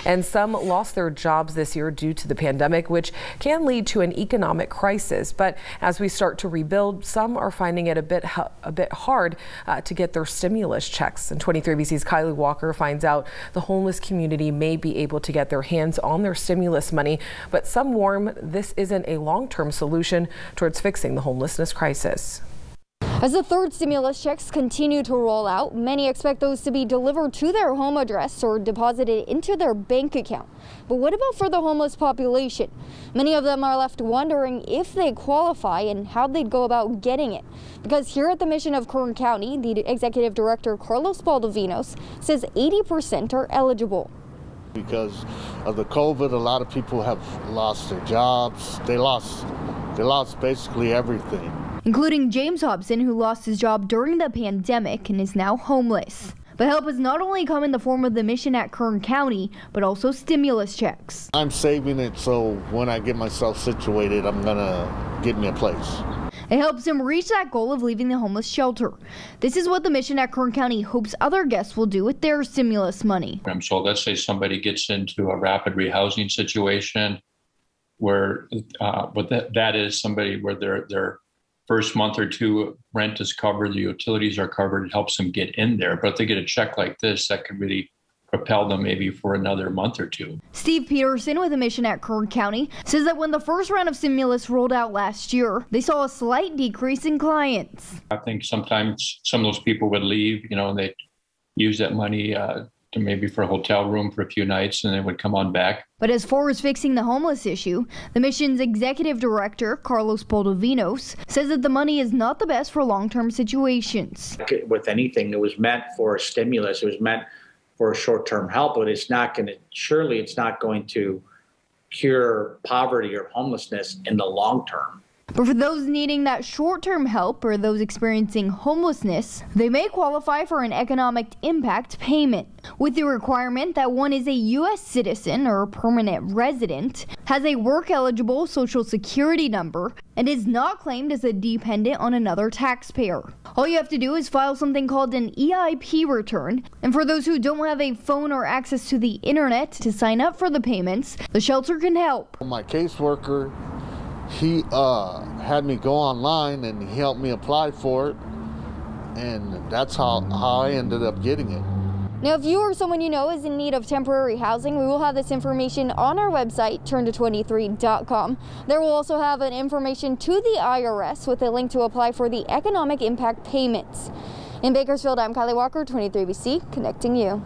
And some lost their jobs this year due to the pandemic, which can lead to an economic crisis. But as we start to rebuild, some are finding it a bit hard to get their stimulus checks. And 23ABC's Kylie Walker finds out the homeless community may be able to get their hands on their stimulus money, but some warn this isn't a long-term solution towards fixing the homelessness crisis. As the third stimulus checks continue to roll out, many expect those to be delivered to their home address or deposited into their bank account. But what about for the homeless population? Many of them are left wondering if they qualify and how they'd go about getting it. Because here at the Mission of Kern County, the executive director, Carlos Baldovinos, says 80% are eligible. Because of the COVID, a lot of people have lost their jobs. They lost basically everything. Including James Hobson, who lost his job during the pandemic and is now homeless. But help has not only come in the form of the Mission at Kern County, but also stimulus checks. I'm saving it so when I get myself situated, I'm gonna get me a place. It helps him reach that goal of leaving the homeless shelter. This is what the Mission at Kern County hopes other guests will do with their stimulus money. So let's say somebody gets into a rapid rehousing situation where that is somebody where their first month or two rent is covered, the utilities are covered, it helps them get in there. But if they get a check like this, that could really propel them maybe for another month or two. Steve Peterson with the Mission at Kern County says that when the first round of stimulus rolled out last year, they saw a slight decrease in clients. I think sometimes some of those people would leave, and they'd use that money to maybe for a hotel room for a few nights and then would come on back. But as far as fixing the homeless issue, the mission's executive director, Carlos Baldovinos, says that the money is not the best for long-term situations. With anything, it was meant for a stimulus, it was meant for a short-term help, but it's not going to cure poverty or homelessness in the long term. But for those needing that short-term help or those experiencing homelessness, they may qualify for an economic impact payment, with the requirement that one is a U.S. citizen or permanent resident, has a work-eligible Social Security number, and is not claimed as a dependent on another taxpayer. All you have to do is file something called an EIP return, and for those who don't have a phone or access to the internet to sign up for the payments, the shelter can help. My caseworker, he had me go online and he helped me apply for it, and that's how I ended up getting it. Now, if you or someone you know is in need of temporary housing, we will have this information on our website, turnto23.com. There will also have an information to the IRS with a link to apply for the economic impact payments. In Bakersfield, I'm Kylie Walker, 23ABC, connecting you.